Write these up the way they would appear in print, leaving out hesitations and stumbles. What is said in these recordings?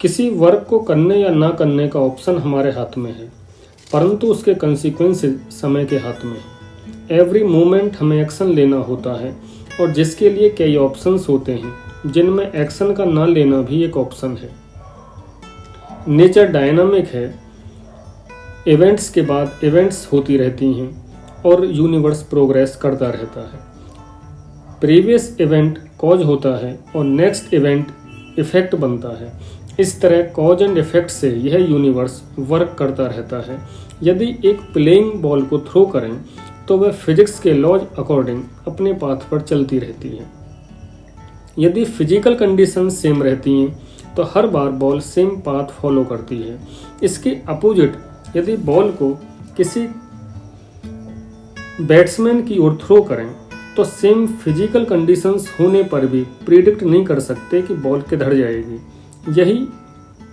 किसी वर्क को करने या ना करने का ऑप्शन हमारे हाथ में है, परंतु उसके कंसिक्वेंसेस समय के हाथ में है। एवरी मोमेंट हमें एक्शन लेना होता है और जिसके लिए कई ऑप्शंस होते हैं, जिनमें एक्शन का ना लेना भी एक ऑप्शन है। नेचर डायनामिक है, इवेंट्स के बाद इवेंट्स होती रहती हैं और यूनिवर्स प्रोग्रेस करता रहता है। प्रीवियस इवेंट कॉज होता है और नेक्स्ट इवेंट इफेक्ट बनता है। इस तरह कॉज एंड इफेक्ट से यह यूनिवर्स वर्क करता रहता है। यदि एक प्लेइंग बॉल को थ्रो करें तो वह फिजिक्स के लॉज अकॉर्डिंग अपने पाथ पर चलती रहती है। यदि फिजिकल कंडीशन सेम रहती हैं तो हर बार बॉल सेम पाथ फॉलो करती है। इसके अपोजिट यदि बॉल को किसी बैट्समैन की ओर थ्रो करें तो सेम फिजिकल कंडीशंस होने पर भी प्रिडिक्ट नहीं कर सकते कि बॉल किधर जाएगी। यही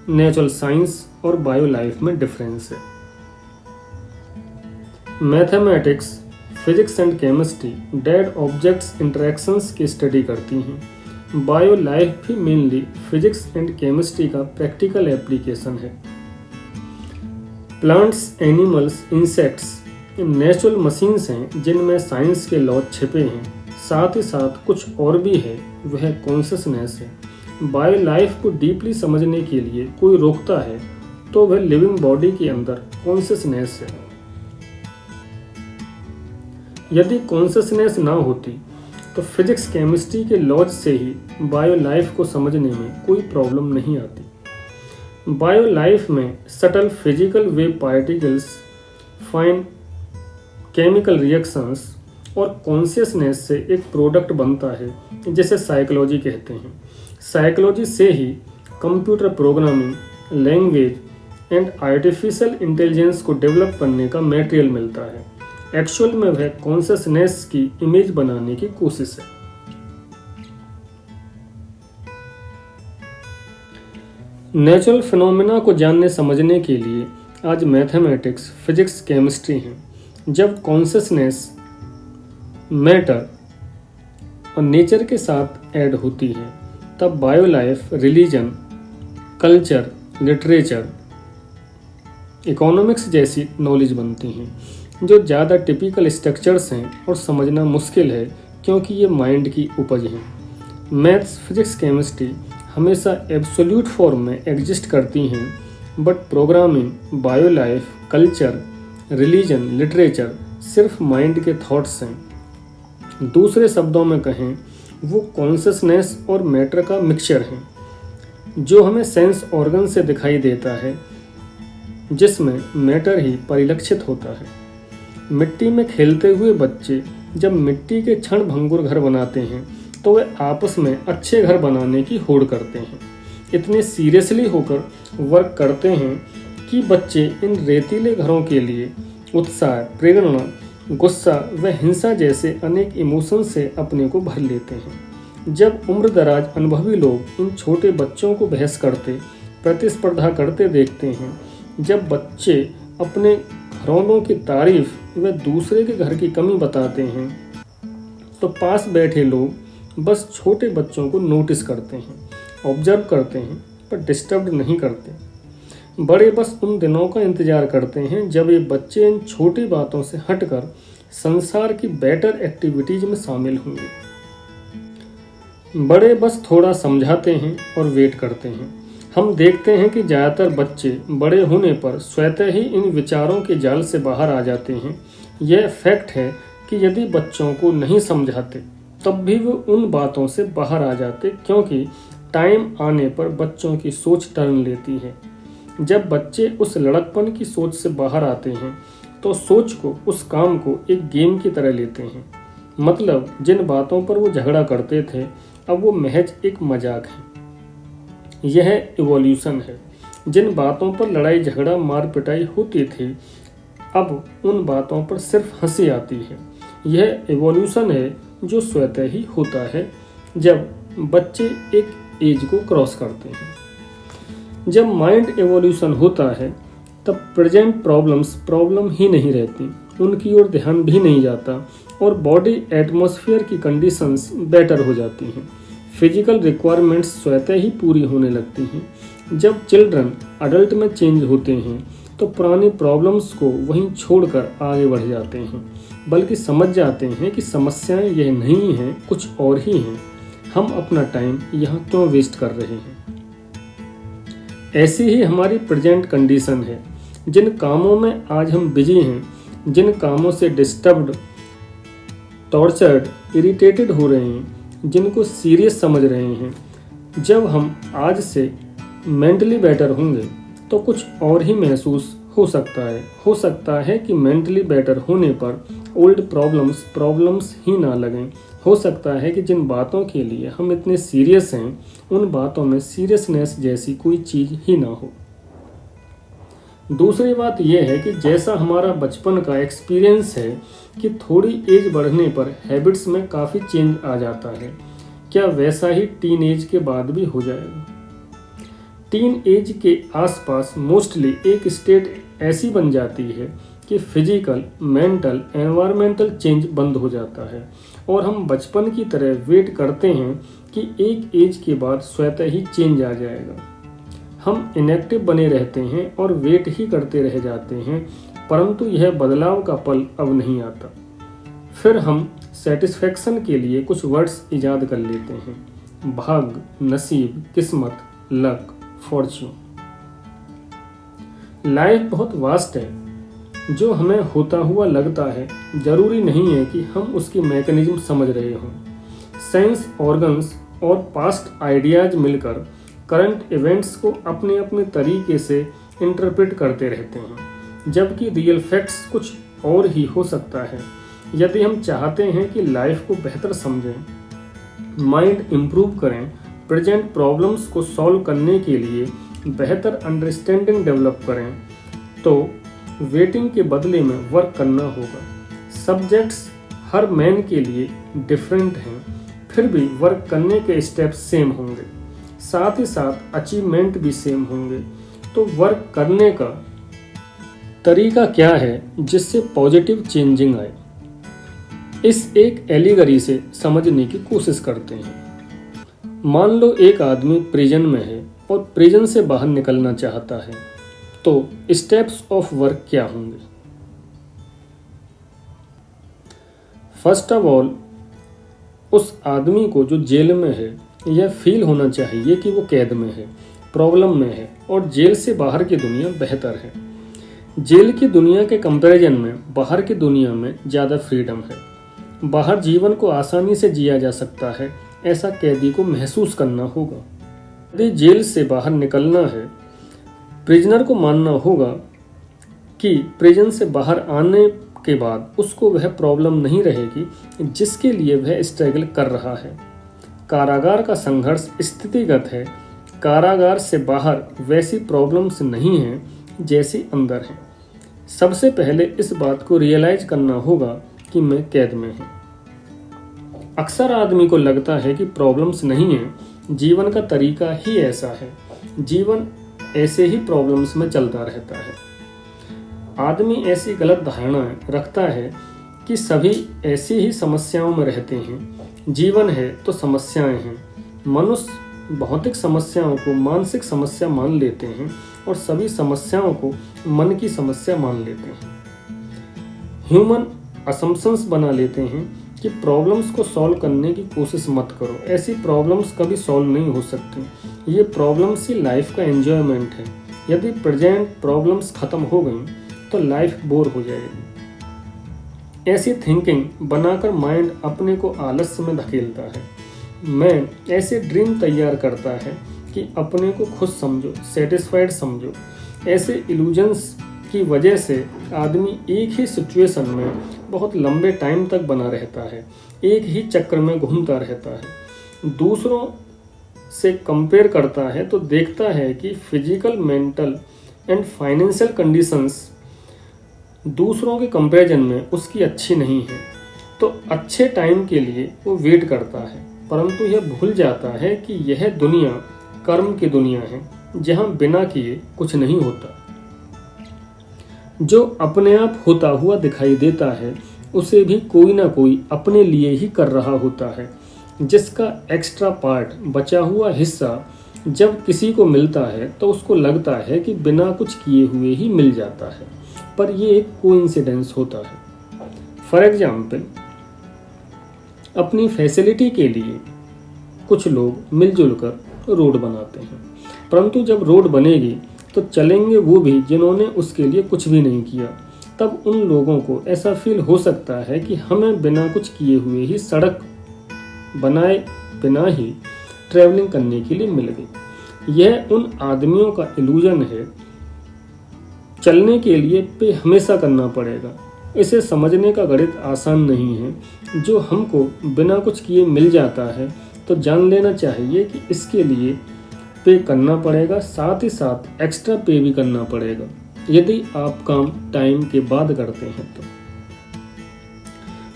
नेचुरल साइंस और बायो लाइफ में डिफरेंस है। Mathematics, physics and chemistry dead objects interactions की स्टडी करती हैं। बायो लाइफ भी मेनली फिजिक्स एंड केमिस्ट्री का प्रैक्टिकल एप्लीकेशन है। Plants, animals, insects natural machines हैं जिनमें साइंस के लॉ छिपे हैं। साथ ही साथ कुछ और भी है, वह कॉन्शियसनेस है। बायो लाइफ को डीपली समझने के लिए कोई रोकता है तो वह लिविंग बॉडी के अंदर कॉन्शियसनेस है। यदि कॉन्शियसनेस ना होती तो फिजिक्स केमिस्ट्री के लॉज से ही बायो लाइफ को समझने में कोई प्रॉब्लम नहीं आती। बायो लाइफ में subtle physical wave particles, fine chemical reactions और कॉन्शियसनेस से एक प्रोडक्ट बनता है जिसे साइकोलॉजी कहते हैं। साइकोलॉजी से ही computer programming, language and artificial intelligence को डेवलप करने का मटेरियल मिलता है। एक्चुअल में वह कॉन्शियसनेस की इमेज बनाने की कोशिश है। नेचुरल फिनोमेना को जानने समझने के लिए आज मैथमेटिक्स, फिजिक्स, केमिस्ट्री हैं। जब कॉन्शियसनेस मैटर और नेचर के साथ ऐड होती है तब bio life, religion, culture, literature, economics जैसी नॉलेज बनती हैं जो ज़्यादा टिपिकल स्ट्रक्चर्स हैं और समझना मुश्किल है क्योंकि ये माइंड की उपज हैं। मैथ्स, फिजिक्स, केमिस्ट्री हमेशा एब्सोल्यूट फॉर्म में एग्जिस्ट करती हैं, but programming, bio life, culture, religion, literature सिर्फ माइंड के थॉट्स हैं। दूसरे शब्दों में कहें, वो कॉन्शियसनेस और मैटर का मिक्सचर है जो हमें सेंस ऑर्गन से दिखाई देता है, जिसमें मैटर ही परिलक्षित होता है। मिट्टी में खेलते हुए बच्चे जब मिट्टी के क्षण भंगुर घर बनाते हैं तो वे आपस में अच्छे घर बनाने की होड़ करते हैं। इतने सीरियसली होकर वर्क करते हैं कि बच्चे इन रेतीले घरों के लिए उत्साह, प्रेरणा, गुस्सा व हिंसा जैसे अनेक इमोशन से अपने को भर लेते हैं। जब उम्रदराज अनुभवी लोग इन छोटे बच्चों को बहस करते, प्रतिस्पर्धा करते देखते हैं, जब बच्चे अपने घरौंदों की तारीफ व दूसरे के घर की कमी बताते हैं, तो पास बैठे लोग बस छोटे बच्चों को नोटिस करते हैं, ऑब्जर्व करते हैं, पर डिस्टर्ब नहीं करते। बड़े बस उन दिनों का इंतजार करते हैं जब ये बच्चे इन छोटी बातों से हटकर संसार की बेटर एक्टिविटीज में शामिल होंगे। बड़े बस थोड़ा समझाते हैं और वेट करते हैं। हम देखते हैं कि ज़्यादातर बच्चे बड़े होने पर स्वतः ही इन विचारों के जाल से बाहर आ जाते हैं। यह फैक्ट है कि यदि बच्चों को नहीं समझाते तब भी वो उन बातों से बाहर आ जाते, क्योंकि टाइम आने पर बच्चों की सोच टर्न लेती है। जब बच्चे उस लड़कपन की सोच से बाहर आते हैं तो सोच को, उस काम को एक गेम की तरह लेते हैं। मतलब जिन बातों पर वो झगड़ा करते थे अब वो महज एक मजाक है। यह इवोल्यूशन है। जिन बातों पर लड़ाई झगड़ा मार पिटाई होती थी अब उन बातों पर सिर्फ हंसी आती है। यह इवोल्यूशन है जो स्वतः ही होता है जब बच्चे एक एज को क्रॉस करते हैं। जब माइंड एवोल्यूशन होता है तब प्रेजेंट प्रॉब्लम्स प्रॉब्लम ही नहीं रहती, उनकी ओर ध्यान भी नहीं जाता और बॉडी एटमॉस्फेयर की कंडीशंस बेटर हो जाती हैं। फिजिकल रिक्वायरमेंट्स स्वतः ही पूरी होने लगती हैं। जब चिल्ड्रन अडल्ट में चेंज होते हैं तो पुरानी प्रॉब्लम्स को वहीं छोड़कर आगे बढ़ जाते हैं, बल्कि समझ जाते हैं कि समस्याएं यह नहीं हैं, कुछ और ही हैं। हम अपना टाइम यहाँ क्यों वेस्ट कर रहे हैं। ऐसी ही हमारी प्रेजेंट कंडीशन है। जिन कामों में आज हम बिजी हैं, जिन कामों से डिस्टर्ब्ड, टॉर्चर्ड, इरिटेटेड हो रहे हैं, जिनको सीरियस समझ रहे हैं, जब हम आज से मेंटली बेटर होंगे तो कुछ और ही महसूस हो सकता है कि मेंटली बेटर होने पर ओल्ड प्रॉब्लम्स ही ना लगें। हो सकता है कि जिन बातों के लिए हम इतने सीरियस हैं, उन बातों में सीरियसनेस जैसी कोई चीज़ ही ना हो। दूसरी बात यह है कि जैसा हमारा बचपन का एक्सपीरियंस है कि थोड़ी एज बढ़ने पर हैबिट्स में काफ़ी चेंज आ जाता है, क्या वैसा ही टीन एज के बाद भी हो जाएगा। टीन एज के आसपास मोस्टली एक स्टेट ऐसी बन जाती है कि फिजिकल, मेंटल, एनवायरमेंटल चेंज बंद हो जाता है और हम बचपन की तरह वेट करते हैं कि एक एज के बाद स्वतः ही चेंज आ जाएगा। हम इनएक्टिव बने रहते हैं और वेट ही करते रह जाते हैं, परंतु यह बदलाव का पल अब नहीं आता। फिर हम सेटिस्फेक्शन के लिए कुछ वर्ड्स इजाद कर लेते हैं: भाग्य, नसीब, किस्मत, लक, फॉर्च्यून। लाइफ बहुत वास्ट है। जो हमें होता हुआ लगता है जरूरी नहीं है कि हम उसकी मैकेनिज्म समझ रहे हों। सेंस ऑर्गन्स और पास्ट आइडियाज मिलकर करंट इवेंट्स को अपने अपने तरीके से इंटरप्रेट करते रहते हैं, जबकि रियल फैक्ट्स कुछ और ही हो सकता है। यदि हम चाहते हैं कि लाइफ को बेहतर समझें, माइंड इम्प्रूव करें, प्रेजेंट प्रॉब्लम्स को सॉल्व करने के लिए बेहतर अंडरस्टैंडिंग डेवलप करें, तो वेटिंग के बदले में वर्क करना होगा। सब्जेक्ट्स हर मैन के लिए डिफरेंट हैं, फिर भी वर्क करने के स्टेप्स सेम होंगे, साथ ही साथ अचीवमेंट भी सेम होंगे। तो वर्क करने का तरीका क्या है जिससे पॉजिटिव चेंजिंग आए, इस एक एलिगरी से समझने की कोशिश करते हैं। मान लो एक आदमी प्रिजन में है और प्रिजन से बाहर निकलना चाहता है, तो स्टेप्स ऑफ वर्क क्या होंगे। फर्स्ट ऑफ ऑल, उस आदमी को जो जेल में है यह फील होना चाहिए कि वो कैद में है, प्रॉब्लम में है और जेल से बाहर की दुनिया बेहतर है। जेल की दुनिया के कंपैरिजन में बाहर की दुनिया में ज़्यादा फ्रीडम है। बाहर जीवन को आसानी से जिया जा सकता है, ऐसा कैदी को महसूस करना होगा। यदि जेल से बाहर निकलना है, प्रिजनर को मानना होगा कि प्रिजन से बाहर आने के बाद उसको वह प्रॉब्लम नहीं रहेगी जिसके लिए वह स्ट्रगल कर रहा है। कारागार का संघर्ष स्थितिगत है। कारागार से बाहर वैसी प्रॉब्लम्स नहीं हैं जैसी अंदर हैं। सबसे पहले इस बात को रियलाइज करना होगा कि मैं कैद में हूँ। अक्सर आदमी को लगता है कि प्रॉब्लम्स नहीं है, जीवन का तरीका ही ऐसा है, जीवन ऐसे ही प्रॉब्लम्स में चलता रहता है। आदमी ऐसी गलत धारणा रखता है कि सभी ऐसी ही समस्याओं में रहते हैं। जीवन है तो समस्याएं हैं। मनुष्य भौतिक समस्याओं को मानसिक समस्या मान लेते हैं और सभी समस्याओं को मन की समस्या मान लेते हैं। ह्यूमन असम्पशंस बना लेते हैं कि प्रॉब्लम्स को सॉल्व करने की कोशिश मत करो, ऐसी प्रॉब्लम्स कभी सॉल्व नहीं हो सकती। ये प्रॉब्लम्स ही लाइफ का एंजॉयमेंट है। यदि प्रेजेंट प्रॉब्लम्स खत्म हो गई तो लाइफ बोर हो जाएगी। ऐसी थिंकिंग बनाकर माइंड अपने को आलस्य में धकेलता है। मैं ऐसे ड्रीम तैयार करता है कि अपने को खुश समझो, सेटिस्फाइड समझो। ऐसे इल्यूजन्स की वजह से आदमी एक ही सिचुएशन में बहुत लंबे टाइम तक बना रहता है, एक ही चक्र में घूमता रहता है। दूसरों से कंपेयर करता है तो देखता है कि physical, mental and financial conditions दूसरों के कंपैरिजन में उसकी अच्छी नहीं है, तो अच्छे टाइम के लिए वो वेट करता है, परंतु यह भूल जाता है कि यह दुनिया कर्म की दुनिया है, जहाँ बिना किए कुछ नहीं होता। जो अपने आप होता हुआ दिखाई देता है उसे भी कोई ना कोई अपने लिए ही कर रहा होता है। जिसका एक्स्ट्रा पार्ट, बचा हुआ हिस्सा जब किसी को मिलता है तो उसको लगता है कि बिना कुछ किए हुए ही मिल जाता है, पर ये एक कोइंसिडेंस होता है। फॉर एग्जाम्पल, अपनी फैसिलिटी के लिए कुछ लोग मिलजुल कर रोड बनाते हैं, परंतु जब रोड बनेगी तो चलेंगे वो भी जिन्होंने उसके लिए कुछ भी नहीं किया। तब उन लोगों को ऐसा फील हो सकता है कि हमें बिना कुछ किए हुए ही सड़क बनाए बिना ही ट्रैवलिंग करने के लिए मिल गई। यह उन आदमियों का इल्यूजन है। चलने के लिए पे हमेशा करना पड़ेगा। इसे समझने का गणित आसान नहीं है। जो हमको बिना कुछ किए मिल जाता है तो जान लेना चाहिए कि इसके लिए पे करना पड़ेगा, साथ ही साथ एक्स्ट्रा पे भी करना पड़ेगा यदि आप काम टाइम के बाद करते हैं तो।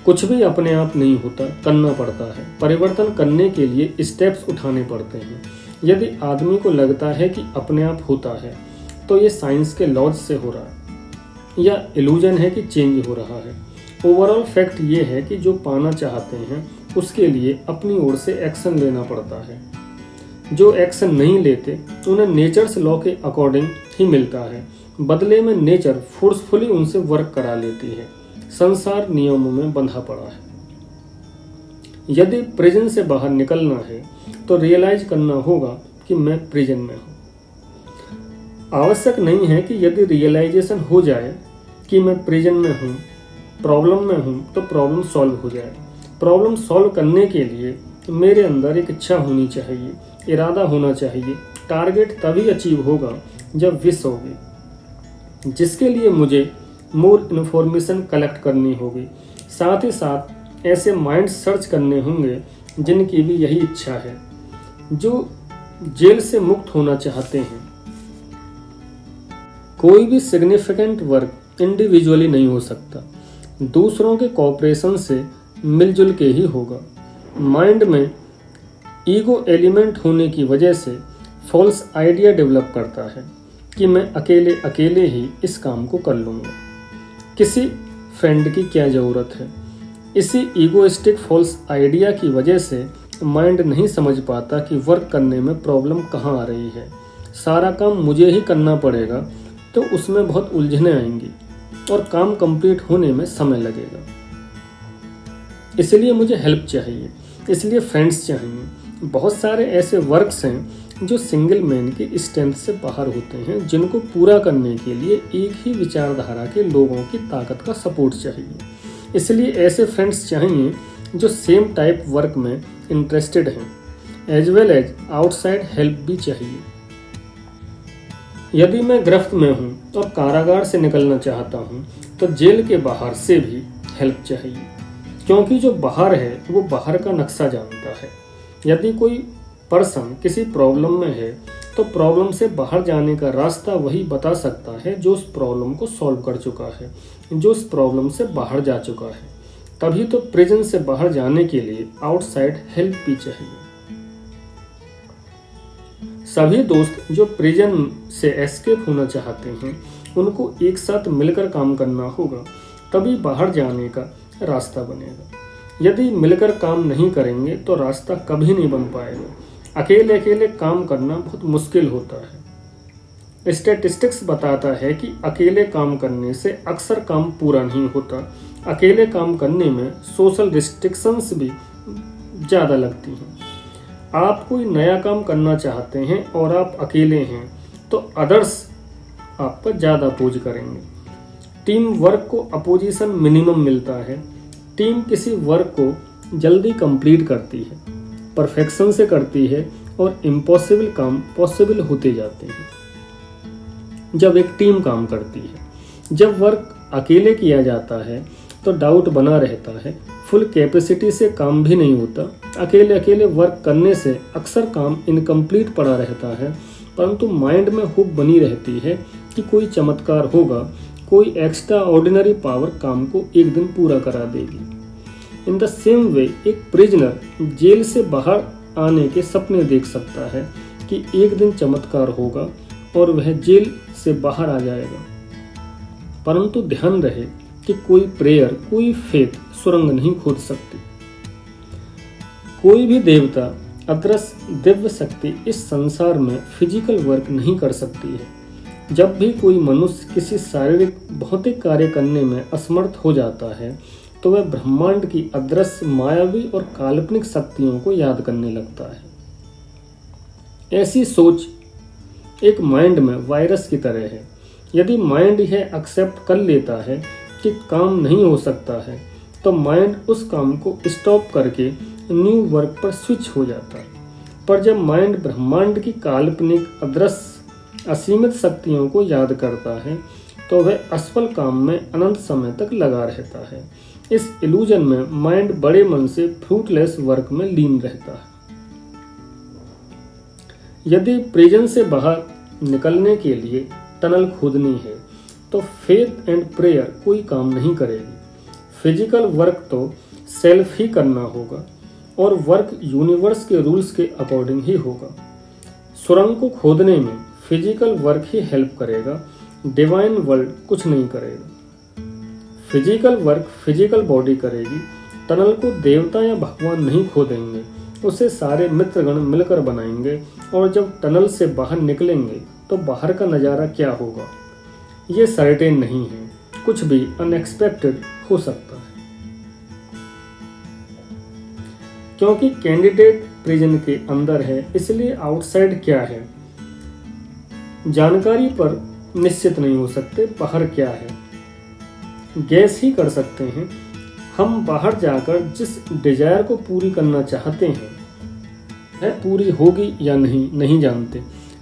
कुछ भी अपने आप नहीं होता, करना पड़ता है। परिवर्तन करने के लिए स्टेप्स उठाने पड़ते हैं। यदि आदमी को लगता है कि अपने आप होता है तो ये साइंस के लॉज से हो रहा है या इल्यूजन है कि चेंज हो रहा है। ओवरऑल फैक्ट ये है कि जो पाना चाहते हैं उसके लिए अपनी ओर से एक्शन लेना पड़ता है। जो एक्शन नहीं लेते उन्हें नेचर्स लॉ के अकॉर्डिंग ही मिलता है। बदले में नेचर फोर्सफुली उनसे वर्क करा लेती है। संसार नियमों में बंधा पड़ा है। यदि प्रिजन से बाहर निकलना है तो रियलाइज करना होगा कि मैं प्रिजन में हूँ। आवश्यक नहीं है कि यदि रियलाइजेशन हो जाए कि मैं प्रिजन में हूँ, प्रॉब्लम में हूँ, तो प्रॉब्लम सॉल्व हो जाए। प्रॉब्लम सॉल्व करने के लिए मेरे अंदर एक इच्छा होनी चाहिए, इरादा होना चाहिए। टारगेट तभी अचीव होगा जब विश होगी, जिसके लिए मुझे मोर इन्फॉर्मेशन कलेक्ट करनी होगी। साथ ही साथ ऐसे माइंड सर्च करने होंगे जिनकी भी यही इच्छा है, जो जेल से मुक्त होना चाहते हैं। कोई भी सिग्निफिकेंट वर्क इंडिविजुअली नहीं हो सकता, दूसरों के कोऑपरेशन से मिलजुल के ही होगा। माइंड में ईगो एलिमेंट होने की वजह से फॉल्स आइडिया डेवलप करता है कि मैं अकेले अकेले ही इस काम को कर लूँगा, किसी फ्रेंड की क्या ज़रूरत है। इसी ईगोइस्टिक फॉल्स आइडिया की वजह से माइंड नहीं समझ पाता कि वर्क करने में प्रॉब्लम कहाँ आ रही है। सारा काम मुझे ही करना पड़ेगा तो उसमें बहुत उलझने आएंगी और काम कंप्लीट होने में समय लगेगा। इसलिए मुझे हेल्प चाहिए, इसलिए फ्रेंड्स चाहिए। बहुत सारे ऐसे वर्क्स हैं जो सिंगल मैन की स्ट्रेंथ से बाहर होते हैं, जिनको पूरा करने के लिए एक ही विचारधारा के लोगों की ताकत का सपोर्ट चाहिए। इसलिए ऐसे फ्रेंड्स चाहिए जो सेम टाइप वर्क में इंटरेस्टेड हैं, as well as outside help भी चाहिए। यदि मैं गिरफ्त में हूँ और कारागार से निकलना चाहता हूँ तो जेल के बाहर से भी हेल्प चाहिए, क्योंकि जो बाहर है वो बाहर का नक्शा जानता है। यदि कोई पर्सन किसी प्रॉब्लम में है तो प्रॉब्लम से बाहर जाने का रास्ता वही बता सकता है जो उस प्रॉब्लम को सॉल्व कर चुका है, जो उस प्रॉब्लम से बाहर जा चुका है। तभी तो प्रिजन से बाहर जाने के लिए आउटसाइड हेल्प भी चाहिए। सभी दोस्त जो प्रिजन से एस्केप होना चाहते हैं उनको एक साथ मिलकर काम करना होगा, तभी बाहर जाने का रास्ता बनेगा। यदि मिलकर काम नहीं करेंगे तो रास्ता कभी नहीं बन पाएगा। अकेले अकेले काम करना बहुत मुश्किल होता है। स्टैटिस्टिक्स बताता है कि अकेले काम करने से अक्सर काम पूरा नहीं होता। अकेले काम करने में सोशल रिस्ट्रिक्शंस भी ज़्यादा लगती हैं। आप कोई नया काम करना चाहते हैं और आप अकेले हैं तो अदर्स आप पर ज़्यादा अपोज करेंगे। टीम वर्क को अपोजिशन मिनिमम मिलता है। टीम किसी वर्क को जल्दी कंप्लीट करती है, परफेक्शन से करती है और इम्पॉसिबल काम पॉसिबल होते जाते हैं जब एक टीम काम करती है। जब वर्क अकेले किया जाता है तो डाउट बना रहता है, फुल कैपेसिटी से काम भी नहीं होता। अकेले अकेले वर्क करने से अक्सर काम इनकम्प्लीट पड़ा रहता है, परंतु माइंड में होप बनी रहती है कि कोई चमत्कार होगा, कोई एक्स्ट्रा ऑर्डिनरी पावर काम को एक दिन पूरा करा देगी। इन द सेम वे एक प्रिजनर जेल से बाहर आने के सपने देख सकता है कि एक दिन चमत्कार होगा और वह जेल से बाहर आ जाएगा। परंतु ध्यान रहे कि कोई प्रेयर, कोई फेथ सुरंग नहीं खोद सकती। कोई भी देवता अदृश्य दिव्य शक्ति इस संसार में फिजिकल वर्क नहीं कर सकती है। जब भी कोई मनुष्य किसी शारीरिक भौतिक कार्य करने में असमर्थ हो जाता है तो वह ब्रह्मांड की अदृश्य मायावी और काल्पनिक शक्तियों को याद करने लगता है। ऐसी सोच एक माइंड में वायरस की तरह है। यदि माइंड यह एक्सेप्ट कर लेता है कि काम नहीं हो सकता है तो माइंड उस काम को स्टॉप करके न्यू वर्क पर स्विच हो जाता है। पर जब माइंड ब्रह्मांड की काल्पनिक अदृश्य असीमित शक्तियों को याद करता है तो वह असफल काम में अनंत समय तक लगा रहता है। इस इल्यूजन में माइंड बड़े मन से फ्रूटलेस वर्क में लीन रहता है। यदि प्रिजन से बाहर निकलने के लिए टनल खोदनी है तो फेथ एंड प्रेयर कोई काम नहीं करेगी। फिजिकल वर्क तो सेल्फ ही करना होगा और वर्क यूनिवर्स के रूल्स के अकॉर्डिंग ही होगा। सुरंग को खोदने में फिजिकल वर्क ही हेल्प करेगा, डिवाइन वर्ल्ड कुछ नहीं करेगा। फिजिकल वर्क फिजिकल बॉडी करेगी। टनल को देवता या भगवान नहीं खोदेंगे, उसे सारे मित्रगण मिलकर बनाएंगे और जब टनल से बाहर निकलेंगे तो बाहर का नज़ारा क्या होगा ये सर्टेन नहीं है। कुछ भी अनएक्सपेक्टेड हो सकता है। क्योंकि कैंडिडेट प्रिजन के अंदर है इसलिए आउटसाइड क्या है जानकारी पर निश्चित नहीं हो सकते। बाहर क्या है गैस ही कर सकते हैं। हम बाहर जाकर जिस डिजायर को पूरी करना चाहते हैं वह पूरी होगी या नहीं जानते।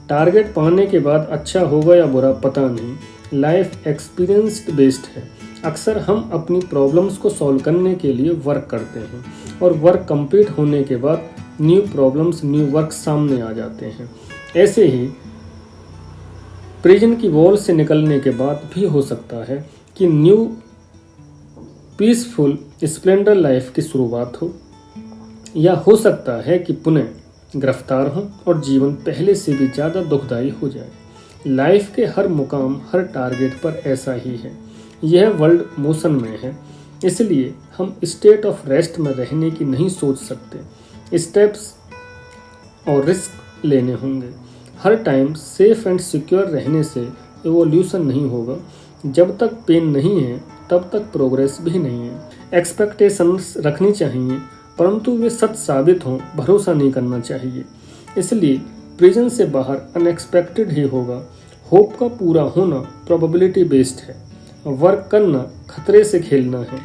टारगेट पाने के बाद अच्छा होगा या बुरा पता नहीं। लाइफ एक्सपीरियंस बेस्ड है। अक्सर हम अपनी प्रॉब्लम्स को सॉल्व करने के लिए वर्क करते हैं और वर्क कंप्लीट होने के बाद न्यू प्रॉब्लम्स न्यू वर्क सामने आ जाते हैं। ऐसे ही प्रिजन की वॉल से निकलने के बाद भी हो सकता है कि न्यू पीसफुल स्प्लेंडर लाइफ की शुरुआत हो, या हो सकता है कि पुनः गिरफ्तार हो और जीवन पहले से भी ज़्यादा दुखदायी हो जाए। लाइफ के हर मुकाम हर टारगेट पर ऐसा ही है। यह वर्ल्ड मोशन में है, इसलिए हम स्टेट ऑफ रेस्ट में रहने की नहीं सोच सकते। स्टेप्स और रिस्क लेने होंगे। हर टाइम सेफ एंड सिक्योर रहने से एवोल्यूशन नहीं होगा। जब तक पेन नहीं है तब तक प्रोग्रेस भी नहीं है। एक्सपेक्टेशंस रखनी चाहिए परंतु वे सच साबित हों भरोसा नहीं करना चाहिए। इसलिए प्रिजन से बाहर अनएक्सपेक्टेड ही होगा। होप का पूरा होना प्रोबेबिलिटी बेस्ड है। वर्क करना खतरे से खेलना है।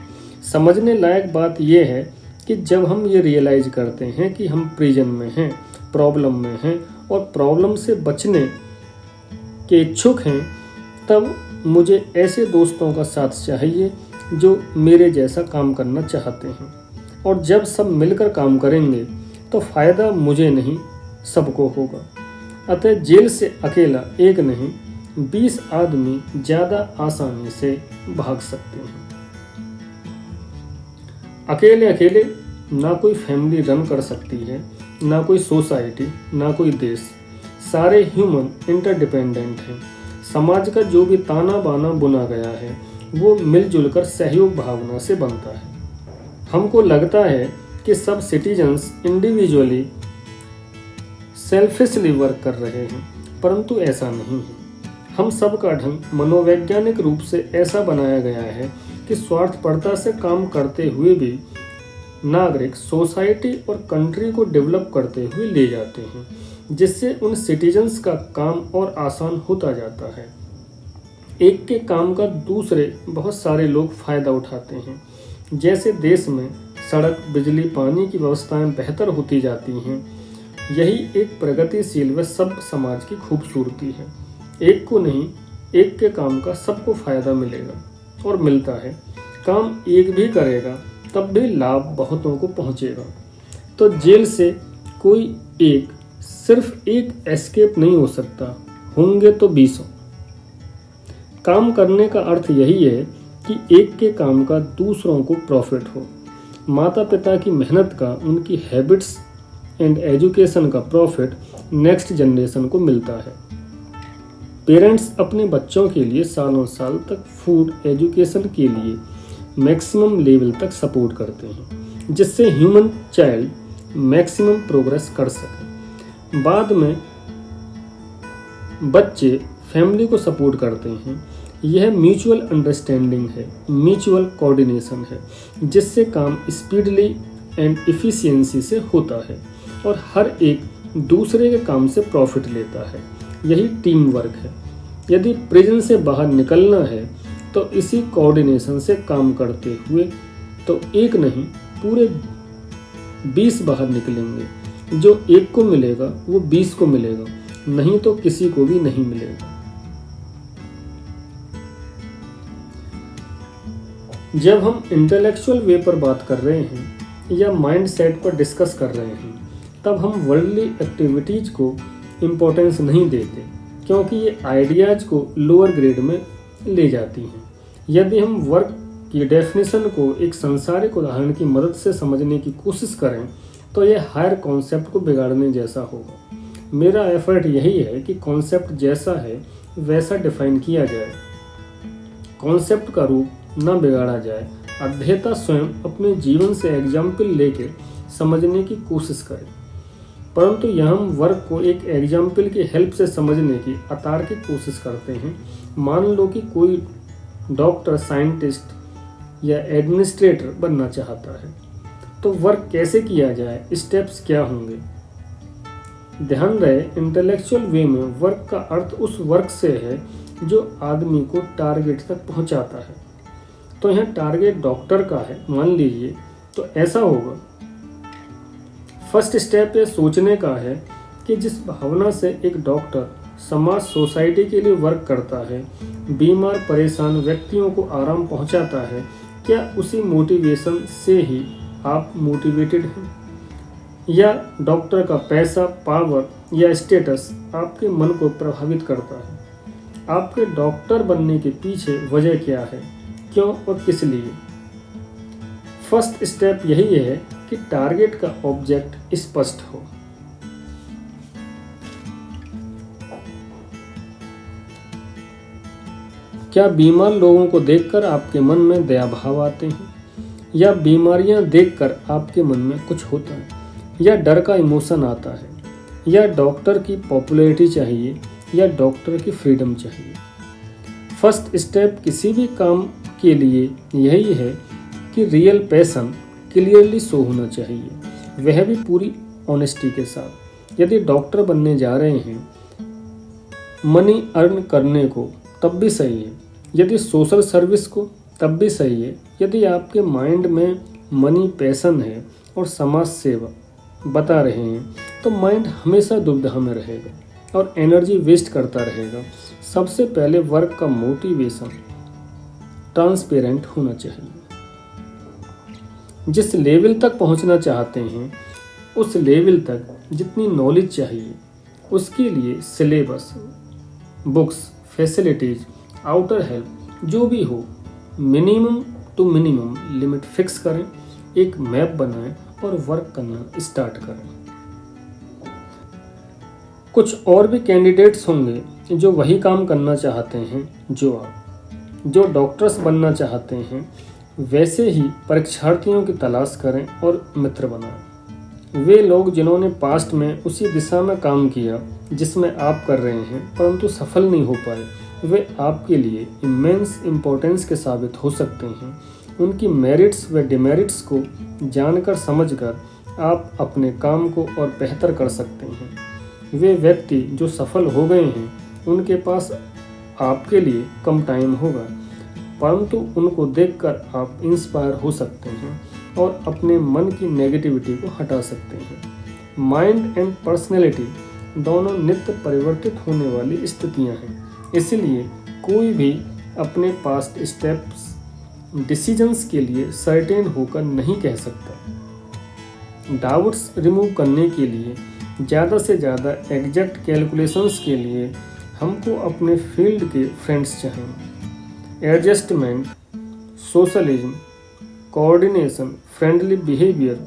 समझने लायक बात यह है कि जब हम ये रियलाइज करते हैं कि हम प्रिजन में हैं, प्रॉब्लम में हैं और प्रॉब्लम से बचने के इच्छुक हैं, तब मुझे ऐसे दोस्तों का साथ चाहिए जो मेरे जैसा काम करना चाहते हैं। और जब सब मिलकर काम करेंगे तो फायदा मुझे नहीं सबको होगा। अतः जेल से अकेला एक नहीं 20 आदमी ज्यादा आसानी से भाग सकते हैं। अकेले ना कोई फैमिली रन कर सकती है, ना कोई सोसाइटी, ना कोई देश। सारे ह्यूमन इंटरडिपेंडेंट हैं। समाज का जो भी ताना बाना बुना गया है वो मिलजुल कर सहयोग भावना से बनता है। हमको लगता है कि सब सिटीजन्स इंडिविजुअली सेल्फिशली वर्क कर रहे हैं, परंतु ऐसा नहीं है। हम सब का ढंग मनोवैज्ञानिक रूप से ऐसा बनाया गया है कि स्वार्थपरता से काम करते हुए भी नागरिक सोसाइटी और कंट्री को डेवलप करते हुए ले जाते हैं, जिससे उन सिटीजन्स का काम और आसान होता जाता है। एक के काम का दूसरे बहुत सारे लोग फायदा उठाते हैं। जैसे देश में सड़क, बिजली, पानी की व्यवस्थाएं बेहतर होती जाती हैं, यही एक प्रगतिशील व सब समाज की खूबसूरती है। एक को नहीं, एक के काम का सबको फायदा मिलेगा और मिलता है। काम एक भी करेगा तब भी लाभ बहुतों को पहुंचेगा। तो जेल से कोई एक, सिर्फ एक एस्केप नहीं हो सकता, होंगे तो 20। काम करने का अर्थ यही है कि एक के काम का दूसरों को प्रॉफिट हो। माता पिता की मेहनत का, उनकी हैबिट्स एंड एजुकेशन का प्रॉफिट नेक्स्ट जनरेशन को मिलता है। पेरेंट्स अपने बच्चों के लिए सालों साल तक फूड, एजुकेशन के लिए मैक्सिमम लेवल तक सपोर्ट करते हैं, जिससे ह्यूमन चाइल्ड मैक्सिमम प्रोग्रेस कर सकें। बाद में बच्चे फैमिली को सपोर्ट करते हैं। यह म्यूचुअल अंडरस्टैंडिंग है, म्यूचुअल कोऑर्डिनेशन है, जिससे काम स्पीडली एंड इफ़िशियंसी से होता है और हर एक दूसरे के काम से प्रॉफिट लेता है। यही टीम वर्क है। यदि प्रिजन से बाहर निकलना है तो इसी कोऑर्डिनेशन से काम करते हुए तो एक नहीं पूरे 20 बाहर निकलेंगे। जो एक को मिलेगा वो 20 को मिलेगा, नहीं तो किसी को भी नहीं मिलेगा। जब हम इंटेलेक्चुअल वे पर बात कर रहे हैं या माइंड सेट पर डिस्कस कर रहे हैं, तब हम वर्ल्डली एक्टिविटीज को इम्पोर्टेंस नहीं देते, क्योंकि ये आइडियाज़ को लोअर ग्रेड में ले जाती हैं। यदि हम वर्क की डेफिनेशन को एक सांसारिक उदाहरण की मदद से समझने की कोशिश करें तो यह हायर कॉन्सेप्ट को बिगाड़ने जैसा होगा। मेरा एफर्ट यही है कि कॉन्सेप्ट जैसा है वैसा डिफाइन किया जाए, कॉन्सेप्ट का रूप न बिगाड़ा जाए। अध्येता स्वयं अपने जीवन से एग्जाम्पल लेकर समझने की कोशिश करें, परंतु यहाँ हम वर्क को एक एग्जाम्पल की हेल्प से समझने की अतार्किक कोशिश करते हैं। मान लो कि कोई डॉक्टर, साइंटिस्ट या एडमिनिस्ट्रेटर बनना चाहता है, तो वर्क कैसे किया जाए, स्टेप्स क्या होंगे। ध्यान रहे, इंटेलेक्चुअल वे में वर्क का अर्थ उस वर्क से है जो आदमी को टारगेट तक पहुंचाता है। तो यहाँ टारगेट डॉक्टर का है मान लीजिए, तो ऐसा होगा। फर्स्ट स्टेप ये सोचने का है कि जिस भावना से एक डॉक्टर समाज, सोसाइटी के लिए वर्क करता है, बीमार परेशान व्यक्तियों को आराम पहुंचाता है, क्या उसी मोटिवेशन से ही आप मोटिवेटेड हैं, या डॉक्टर का पैसा, पावर या स्टेटस आपके मन को प्रभावित करता है। आपके डॉक्टर बनने के पीछे वजह क्या है, क्यों और किस लिए। फर्स्ट स्टेप यही है कि टारगेट का ऑब्जेक्ट स्पष्ट हो। क्या बीमार लोगों को देखकर आपके मन में दया भाव आते हैं, या बीमारियां देखकर आपके मन में कुछ होता है, या डर का इमोशन आता है, या डॉक्टर की पॉपुलैरिटी चाहिए, या डॉक्टर की फ्रीडम चाहिए। फर्स्ट स्टेप किसी भी काम के लिए यही है कि रियल पैशन क्लियरली शो होना चाहिए, वह भी पूरी ऑनेस्टी के साथ। यदि डॉक्टर बनने जा रहे हैं मनी अर्न करने को, तब भी सही है। यदि सोशल सर्विस को, तब भी सही है। यदि आपके माइंड में मनी पैशन है और समाज सेवा बता रहे हैं, तो माइंड हमेशा दुविधा में रहेगा और एनर्जी वेस्ट करता रहेगा। सबसे पहले वर्क का मोटिवेशन ट्रांसपेरेंट होना चाहिए। जिस लेवल तक पहुंचना चाहते हैं, उस लेवल तक जितनी नॉलेज चाहिए, उसके लिए syllabus, books, facilities, outer help जो भी हो, minimum to minimum limit fix करें, एक मैप बनाएं और वर्क करना स्टार्ट करें। कुछ और भी कैंडिडेट्स होंगे जो वही काम करना चाहते हैं जो आप, जो डॉक्टर्स बनना चाहते हैं, वैसे ही परीक्षार्थियों की तलाश करें और मित्र बनाएं। वे लोग जिन्होंने पास्ट में उसी दिशा में काम किया जिसमें आप कर रहे हैं, परंतु सफल नहीं हो पाए, वे आपके लिए इमेंस इम्पोर्टेंस के साबित हो सकते हैं। उनकी मेरिट्स व डिमेरिट्स को जानकर समझकर आप अपने काम को और बेहतर कर सकते हैं। वे व्यक्ति जो सफल हो गए हैं, उनके पास आपके लिए कम टाइम होगा, परंतु उनको देखकर आप इंस्पायर हो सकते हैं और अपने मन की नेगेटिविटी को हटा सकते हैं। माइंड एंड पर्सनैलिटी दोनों नित्य परिवर्तित होने वाली स्थितियां हैं, इसलिए कोई भी अपने पास्ट स्टेप्स, डिसीजंस के लिए सर्टेन होकर नहीं कह सकता। डाउट्स रिमूव करने के लिए, ज़्यादा से ज़्यादा एग्जैक्ट कैलकुलेशंस के लिए हमको अपने फील्ड के फ्रेंड्स चाहिए। Adjustment, socialism, coordination, friendly behaviour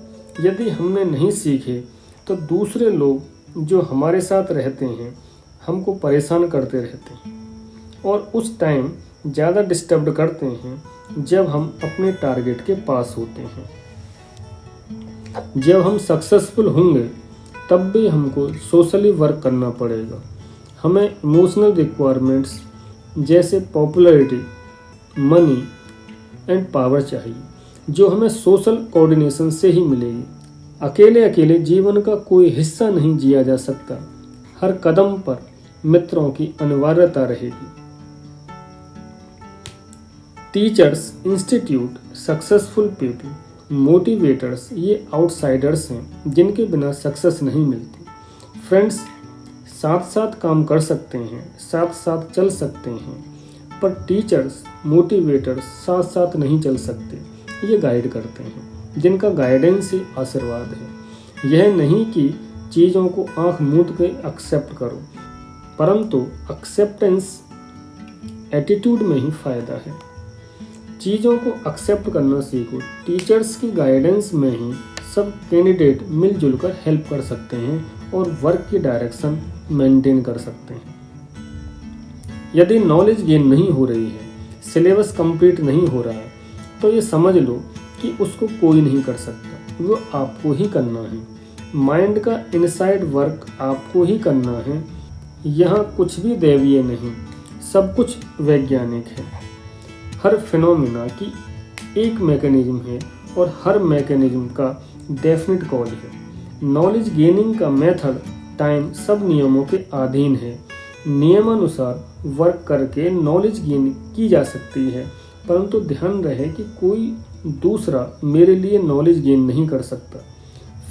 यदि हमने नहीं सीखे तो दूसरे लोग जो हमारे साथ रहते हैं हमको परेशान करते रहते हैं और उस टाइम ज़्यादा डिस्टर्ब करते हैं जब हम अपने टारगेट के पास होते हैं। जब हम सक्सेसफुल होंगे तब भी हमको सोशली वर्क करना पड़ेगा। हमें इमोशनल रिक्वायरमेंट्स जैसे पॉपुलैरिटी, मनी एंड पावर चाहिए, जो हमें सोशल कोऑर्डिनेशन से ही मिलेगी। अकेले अकेले जीवन का कोई हिस्सा नहीं जिया जा सकता। हर कदम पर मित्रों की अनिवार्यता रहेगी। Teachers, institute, successful people, motivators ये आउटसाइडर्स हैं जिनके बिना सक्सेस नहीं मिलती। फ्रेंड्स साथ साथ काम कर सकते हैं, साथ साथ चल सकते हैं, पर टीचर्स, मोटिवेटर्स साथ साथ नहीं चल सकते। ये गाइड करते हैं, जिनका गाइडेंस ही आशीर्वाद है। यह नहीं कि चीज़ों को आंख मूंद के एक्सेप्ट करो, परंतु एक्सेप्टेंस एटीट्यूड में ही फायदा है। चीज़ों को एक्सेप्ट करना सीखो। टीचर्स की गाइडेंस में ही सब कैंडिडेट मिलजुल कर हेल्प कर सकते हैं और वर्क की डायरेक्शन मेंटेन कर सकते हैं। यदि नॉलेज गेन नहीं हो रही है, सिलेबस कंप्लीट नहीं हो रहा है, तो ये समझ लो कि उसको कोई नहीं कर सकता, वो आपको ही करना है। माइंड का इनसाइड वर्क आपको ही करना है। यहाँ कुछ भी दैवीय नहीं, सब कुछ वैज्ञानिक है। हर फिनोमिना की एक मैकेनिज्म है और हर मैकेनिज्म का डेफिनेट कॉज है। नॉलेज गेनिंग का मेथड, टाइम सब नियमों के अधीन है। नियमानुसार वर्क करके नॉलेज गेन की जा सकती है, परंतु ध्यान रहे कि कोई दूसरा मेरे लिए नॉलेज गेन नहीं कर सकता।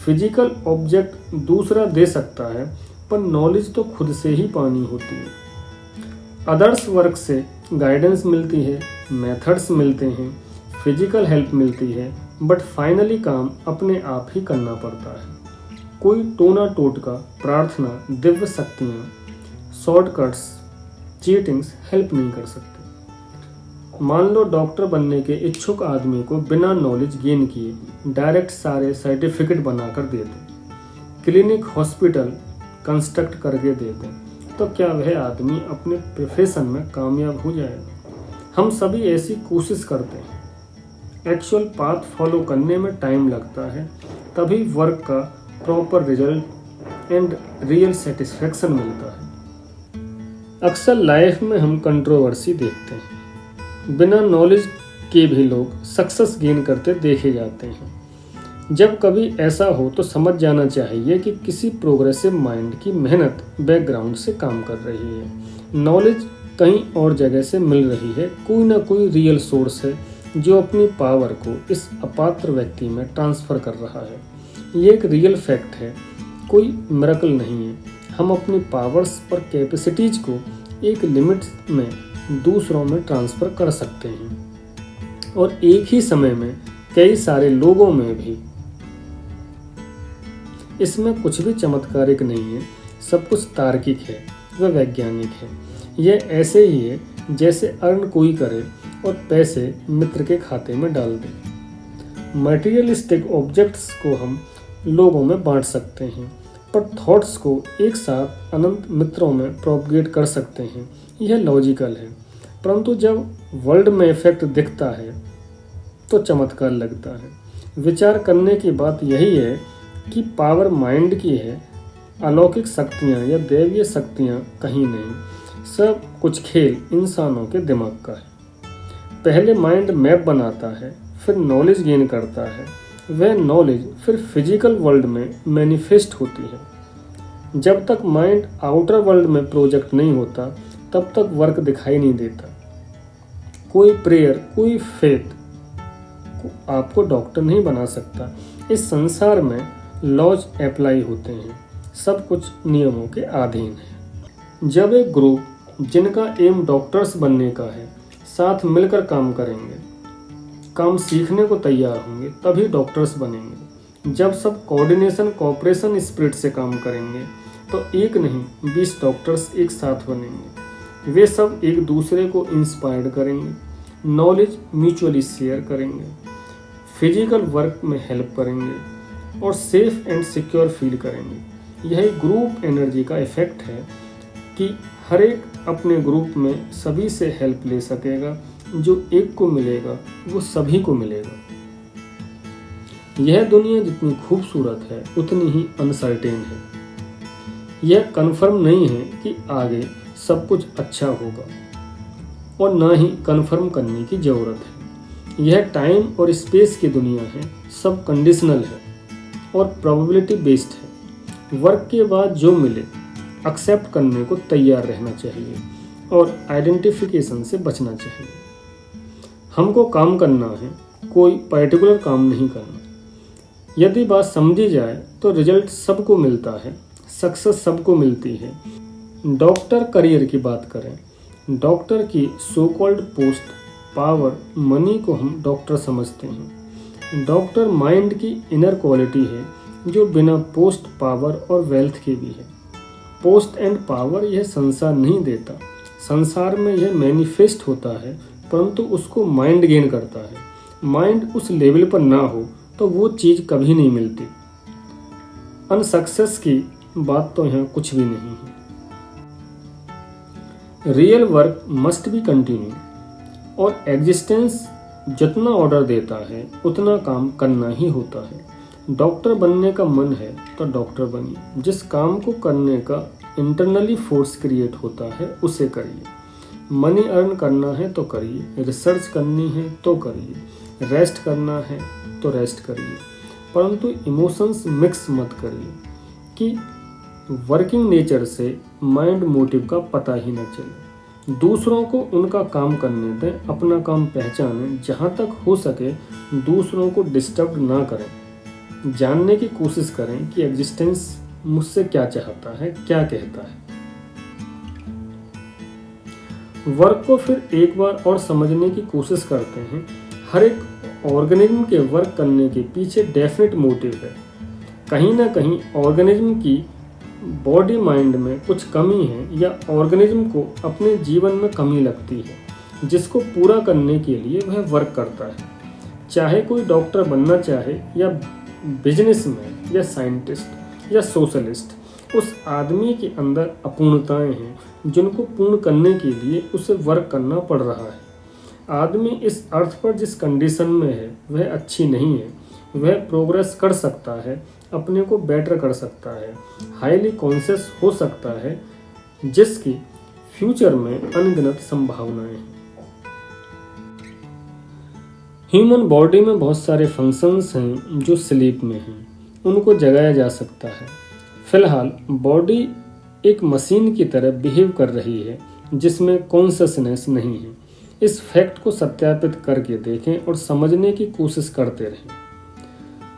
फिजिकल ऑब्जेक्ट दूसरा दे सकता है, पर नॉलेज तो खुद से ही पानी होती है। अदर्स वर्क से गाइडेंस मिलती है, मेथड्स मिलते हैं, फिजिकल हेल्प मिलती है, बट फाइनली काम अपने आप ही करना पड़ता है। कोई टोना टोटका, प्रार्थना, दिव्य शक्तियाँ, शॉर्टकट्स, चीटिंग्स हेल्प नहीं कर सकते। मान लो डॉक्टर बनने के इच्छुक आदमी को बिना नॉलेज गेन किए डायरेक्ट सारे सर्टिफिकेट बनाकर दे दें, क्लिनिक हॉस्पिटल कंस्ट्रक्ट करके दे दें, तो क्या वह आदमी अपने प्रोफेशन में कामयाब हो जाएगा? हम सभी ऐसी कोशिश करते हैं। एक्चुअल पाथ फॉलो करने में टाइम लगता है, तभी वर्क का proper result and real satisfaction मिलता है। अक्सर लाइफ में हम कंट्रोवर्सी देखते हैं। बिना नॉलेज के भी लोग सक्सेस गेन करते देखे जाते हैं। जब कभी ऐसा हो तो समझ जाना चाहिए कि किसी प्रोग्रेसिव माइंड की मेहनत बैकग्राउंड से काम कर रही है। नॉलेज कहीं और जगह से मिल रही है। कोई ना कोई रियल सोर्स है जो अपनी पावर को इस अपात्र व्यक्ति में ट्रांसफ़र कर रहा है। ये एक रियल फैक्ट है, कोई मिरेकल नहीं है। हम अपनी पावर्स और कैपेसिटीज को एक लिमिट में दूसरों में ट्रांसफ़र कर सकते हैं और एक ही समय में कई सारे लोगों में भी। इसमें कुछ भी चमत्कारिक नहीं है, सब कुछ तार्किक है व वैज्ञानिक है। यह ऐसे ही है जैसे अर्न कोई करे और पैसे मित्र के खाते में डाल दे। मटेरियलिस्टिक ऑब्जेक्ट्स को हम लोगों में बांट सकते हैं, पर थॉट्स को एक साथ अनंत मित्रों में प्रोपगेट कर सकते हैं। यह लॉजिकल है, परंतु जब वर्ल्ड में इफेक्ट दिखता है तो चमत्कार लगता है। विचार करने की बात यही है कि पावर माइंड की है, अलौकिक शक्तियाँ या दैवीय शक्तियाँ कहीं नहीं। सब कुछ खेल इंसानों के दिमाग का है। पहले माइंड मैप बनाता है, फिर नॉलेज गेन करता है, वह नॉलेज फिर फिजिकल वर्ल्ड में मैनिफेस्ट होती है। जब तक माइंड आउटर वर्ल्ड में प्रोजेक्ट नहीं होता तब तक वर्क दिखाई नहीं देता। कोई प्रेयर, कोई फेथ आपको डॉक्टर नहीं बना सकता। इस संसार में लॉज अप्लाई होते हैं, सब कुछ नियमों के अधीन है। जब एक ग्रुप जिनका एम डॉक्टर्स बनने का है साथ मिलकर काम करेंगे, काम सीखने को तैयार होंगे, तभी डॉक्टर्स बनेंगे। जब सब कोऑर्डिनेशन, कोऑपरेशन स्पिरिट से काम करेंगे तो एक नहीं 20 डॉक्टर्स एक साथ बनेंगे। वे सब एक दूसरे को इंस्पायर करेंगे, नॉलेज म्यूचुअली शेयर करेंगे, फिजिकल वर्क में हेल्प करेंगे और सेफ एंड सिक्योर फील करेंगे। यही ग्रुप एनर्जी का इफेक्ट है कि हर एक अपने ग्रुप में सभी से हेल्प ले सकेगा। जो एक को मिलेगा वो सभी को मिलेगा। यह दुनिया जितनी खूबसूरत है उतनी ही अनसर्टेन है। यह कन्फर्म नहीं है कि आगे सब कुछ अच्छा होगा और ना ही कन्फर्म करने की ज़रूरत है। यह टाइम और स्पेस की दुनिया है, सब कंडीशनल है और प्रोबेबिलिटी बेस्ड है। वर्क के बाद जो मिले एक्सेप्ट करने को तैयार रहना चाहिए और आइडेंटिफिकेशन से बचना चाहिए। हमको काम करना है, कोई पर्टिकुलर काम नहीं करना। यदि बात समझी जाए तो रिजल्ट सबको मिलता है, सक्सेस सबको मिलती है। डॉक्टर करियर की बात करें, डॉक्टर की so called post, power, money को हम डॉक्टर समझते हैं। डॉक्टर माइंड की इनर क्वालिटी है जो बिना पोस्ट, पावर और वेल्थ के भी है। पोस्ट एंड पावर यह संसार नहीं देता, संसार में यह मैनिफेस्ट होता है, परंतु उसको माइंड गेन करता है। माइंड उस लेवल पर ना हो तो वो चीज़ कभी नहीं मिलती। अनसक्सेस की बात तो यहाँ कुछ भी नहीं है। Real work must be continue और एग्जिस्टेंस जितना ऑर्डर देता है उतना काम करना ही होता है। डॉक्टर बनने का मन है तो डॉक्टर बनिए। जिस काम को करने का इंटरनली फोर्स क्रिएट होता है उसे करिए। मनी अर्न करना है तो करिए, रिसर्च करनी है तो करिए, रेस्ट करना है तो रेस्ट करिए, परंतु इमोशंस मिक्स मत करिए कि वर्किंग नेचर से माइंड मोटिव का पता ही न चले। दूसरों को उनका काम करने दें, अपना काम पहचानें। जहाँ तक हो सके दूसरों को डिस्टर्ब ना करें। जानने की कोशिश करें कि एग्जिस्टेंस मुझसे क्या चाहता है, क्या कहता है। वर्क को फिर एक बार और समझने की कोशिश करते हैं। हर एक ऑर्गेनिज्म के वर्क करने के पीछे डेफिनेट मोटिव है। कहीं ना कहीं ऑर्गेनिज्म की बॉडी माइंड में कुछ कमी है या ऑर्गेनिज्म को अपने जीवन में कमी लगती है, जिसको पूरा करने के लिए वह वर्क करता है। चाहे कोई डॉक्टर बनना चाहे या बिजनेसमैन या साइंटिस्ट या सोशलिस्ट, उस आदमी के अंदर अपूर्णताएं हैं जिनको पूर्ण करने के लिए उसे वर्क करना पड़ रहा है। आदमी इस अर्थ पर जिस कंडीशन में है वह अच्छी नहीं है। वह प्रोग्रेस कर सकता है, अपने को बेटर कर सकता है, हाईली कॉन्शियस हो सकता है, जिसकी फ्यूचर में अनगिनत संभावनाएं हैं। ह्यूमन बॉडी में बहुत सारे फंक्शंस हैं जो स्लीप में हैं, उनको जगाया जा सकता है। फिलहाल बॉडी एक मशीन की तरह बिहेव कर रही है जिसमें कॉन्शसनेस नहीं है। इस फैक्ट को सत्यापित करके देखें और समझने की कोशिश करते रहें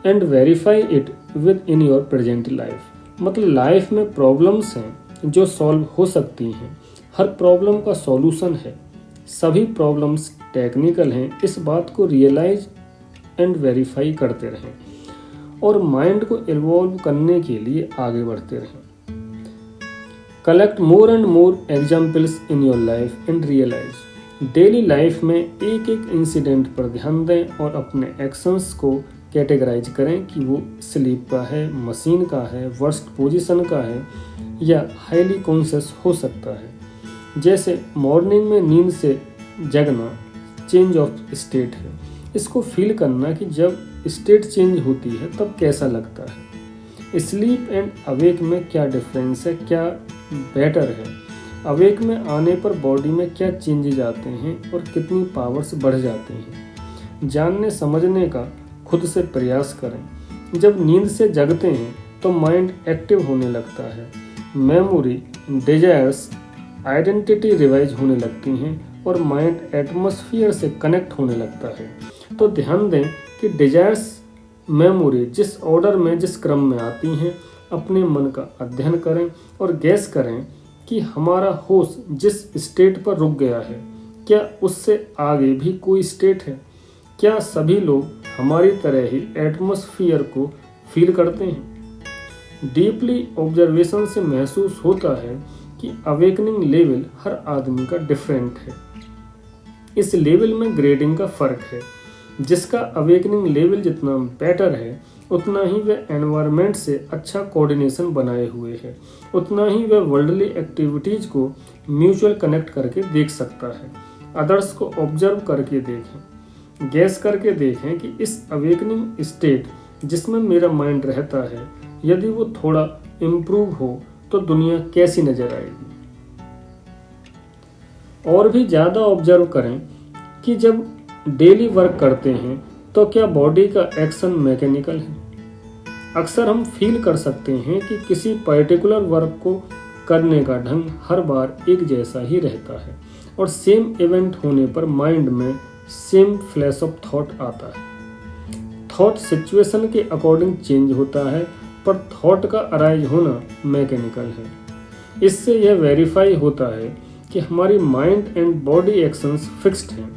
and verify it with in your present life. मतलब लाइफ में प्रॉब्लम्स हैं जो सॉल्व हो सकती हैं। हर प्रॉब्लम का सॉल्यूशन है। सभी प्रॉब्लम्स टेक्निकल हैं। इस बात को रियलाइज एंड वेरीफाई करते रहें और माइंड को इवॉल्व करने के लिए आगे बढ़ते रहें। Collect more and more examples in your life and realise. Daily life में एक एक इंसिडेंट पर ध्यान दें और अपने एक्शंस को कैटेगराइज करें कि वो स्लीप का है, मशीन का है, वर्स्ट पोजीशन का है या हाईली कॉन्शियस हो सकता है। जैसे मॉर्निंग में नींद से जगना चेंज ऑफ स्टेट है। इसको फील करना कि जब स्टेट चेंज होती है तब कैसा लगता है। स्लीप एंड अवेक में क्या डिफरेंस है, क्या बेटर है। अवेक में आने पर बॉडी में क्या चेंजेज आते हैं और कितनी पावर्स बढ़ जाते हैं। जानने समझने का खुद से प्रयास करें। जब नींद से जगते हैं तो माइंड एक्टिव होने लगता है, मेमोरी, डिजायर्स, आइडेंटिटी रिवाइज होने लगती हैं और माइंड एटमॉस्फेयर से कनेक्ट होने लगता है। तो ध्यान दें कि डिजायर्स, मेमोरी जिस ऑर्डर में, जिस क्रम में आती हैं, अपने मन का अध्ययन करें और गैस करें कि हमारा होश जिस स्टेट पर रुक गया है क्या उससे आगे भी कोई स्टेट है। क्या सभी लोग हमारी तरह ही एटमॉस्फेयर को फील करते हैं। डीपली ऑब्जर्वेशन से महसूस होता है कि अवेकनिंग लेवल हर आदमी का डिफरेंट है। इस लेवल में ग्रेडिंग का फर्क है। जिसका अवेकनिंग लेवल जितना बेटर है उतना ही वह एनवायरनमेंट से अच्छा कोऑर्डिनेशन बनाए हुए है, उतना ही वह वर्ल्डली एक्टिविटीज को म्यूचुअल कनेक्ट करके देख सकता है। अदर्स को ऑब्जर्व करके देखें, गैस करके देखें कि इस अवेकनिंग स्टेट जिसमें मेरा माइंड रहता है, यदि वो थोड़ा इम्प्रूव हो तो दुनिया कैसी नजर आएगी। और भी ज़्यादा ऑब्जर्व करें कि जब डेली वर्क करते हैं तो क्या बॉडी का एक्शन मैकेनिकल है। अक्सर हम फील कर सकते हैं कि किसी पर्टिकुलर वर्क को करने का ढंग हर बार एक जैसा ही रहता है और सेम इवेंट होने पर माइंड में सेम फ्लैश ऑफ थॉट आता है। थॉट सिचुएशन के अकॉर्डिंग चेंज होता है, पर थॉट का अराइज होना मैकेनिकल है। इससे यह वेरीफाई होता है कि हमारी mind and body actions fixed हैं।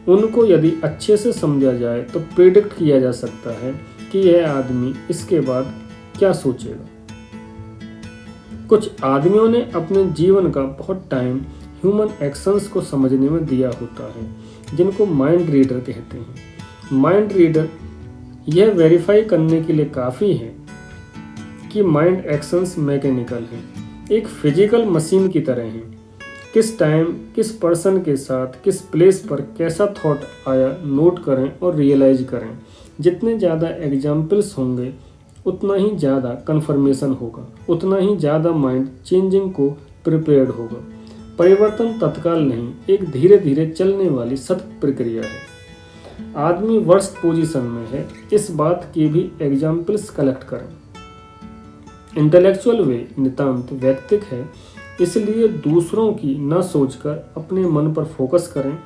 उनको यदि अच्छे से समझा जाए तो प्रिडिक्ट किया जा सकता है कि यह आदमी इसके बाद क्या सोचेगा। कुछ आदमियों ने अपने जीवन का बहुत टाइम ह्यूमन एक्शंस को समझने में दिया होता है, जिनको माइंड रीडर कहते हैं। माइंड रीडर यह वेरीफाई करने के लिए काफ़ी है कि माइंड एक्शंस मैकेनिकल हैं, एक फिजिकल मशीन की तरह हैं। किस टाइम, किस पर्सन के साथ, किस प्लेस पर कैसा थॉट आया नोट करें और रियलाइज करें। जितने ज़्यादा एग्जाम्पल्स होंगे उतना ही ज़्यादा कन्फर्मेशन होगा, उतना ही ज़्यादा माइंड चेंजिंग को प्रिपेयर्ड होगा। परिवर्तन तत्काल नहीं, एक धीरे धीरे चलने वाली सतत प्रक्रिया है। आदमी वर्स्ट पोजीशन में है, इस बात के भी एग्जाम्पल्स कलेक्ट करें। इंटेलेक्चुअल वे नितांत वैयक्तिक है, इसलिए दूसरों की न सोचकर अपने मन पर फोकस करें।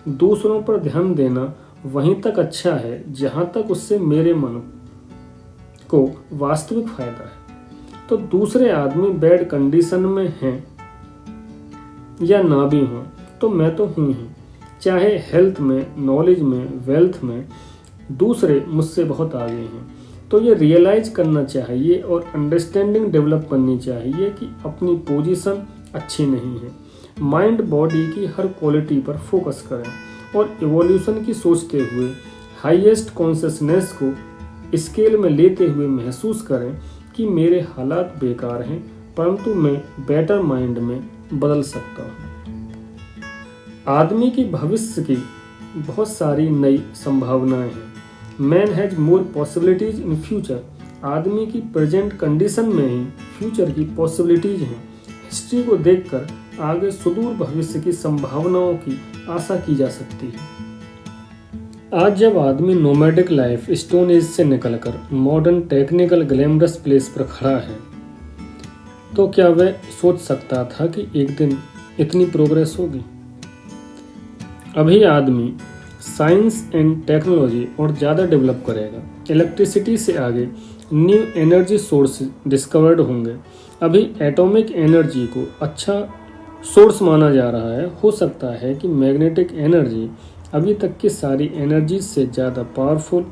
दूसरों पर ध्यान देना वहीं तक अच्छा है जहां तक उससे मेरे मन को वास्तविक फायदा है। तो दूसरे आदमी बैड कंडीशन में हैं या ना भी हों तो मैं तो हूं ही, चाहे हेल्थ में, नॉलेज में, वेल्थ में। दूसरे मुझसे बहुत आगे हैं। तो ये रियलाइज करना चाहिए और अंडरस्टैंडिंग डेवलप करनी चाहिए कि अपनी पोजीशन अच्छी नहीं है। माइंड बॉडी की हर क्वालिटी पर फोकस करें और इवोल्यूशन की सोचते हुए हाईएस्ट कॉन्शियसनेस को स्केल में लेते हुए महसूस करें कि मेरे हालात बेकार हैं, परंतु मैं बेटर माइंड में बदल सकता हूँ। आदमी की भविष्य की बहुत सारी नई संभावनाएं हैं। Man has more possibilities in future. आदमी की प्रेजेंट कंडीशन में ही फ्यूचर की पॉसिबिलिटीज हैं। हिस्ट्री को देखकर आगे सुदूर भविष्य की संभावनाओं की आशा की जा सकती है। आज जब आदमी नोमैडिक लाइफ स्टोन एज से निकलकर मॉडर्न टेक्निकल ग्लैमरस प्लेस पर खड़ा है, तो क्या वह सोच सकता था कि एक दिन इतनी प्रोग्रेस होगी। अभी आदमी साइंस एंड टेक्नोलॉजी और ज़्यादा डेवलप करेगा। इलेक्ट्रिसिटी से आगे न्यू एनर्जी सोर्स डिस्कवर्ड होंगे। अभी एटॉमिक एनर्जी को अच्छा सोर्स माना जा रहा है। हो सकता है कि मैग्नेटिक एनर्जी अभी तक की सारी एनर्जी से ज़्यादा पावरफुल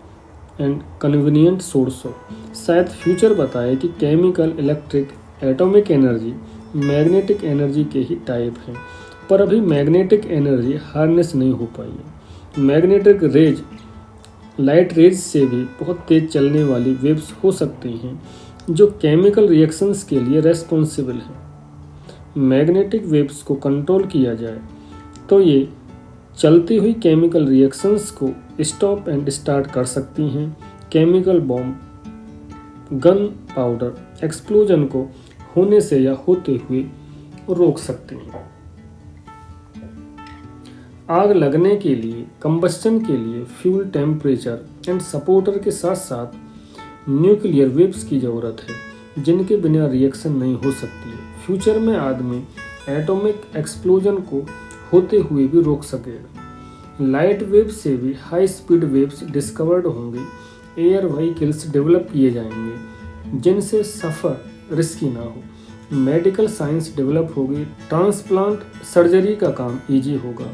एंड कन्वीनियंट सोर्स हो। शायद फ्यूचर बताए कि chemical, electric, atomic energy magnetic energy के ही टाइप हैं, पर अभी मैग्नेटिक एनर्जी हार्नेस नहीं हो पाई है। मैग्नेटिक रेज लाइट रेज से भी बहुत तेज चलने वाली वेव्स हो सकती हैं जो केमिकल रिएक्शंस के लिए रेस्पॉन्सिबल हैं। मैग्नेटिक वेव्स को कंट्रोल किया जाए तो ये चलती हुई केमिकल रिएक्शंस को स्टॉप एंड स्टार्ट कर सकती हैं। Chemical bomb, gun powder explosion को होने से या होते हुए रोक सकती हैं। आग लगने के लिए, कंबस्टन के लिए फ्यूल, टेम्परेचर एंड सपोर्टर के साथ साथ न्यूक्लियर वेव्स की ज़रूरत है, जिनके बिना रिएक्शन नहीं हो सकती है। फ्यूचर में आदमी एटॉमिक एक्सप्लोजन को होते हुए भी रोक सकेगा। लाइट वेव्स से भी हाई स्पीड वेव्स डिस्कवर्ड होंगे। एयर व्हीकल्स डेवलप किए जाएंगे जिनसे सफ़र रिस्की ना हो। मेडिकल साइंस डेवलप होगी। ट्रांसप्लांट सर्जरी का काम ईजी होगा।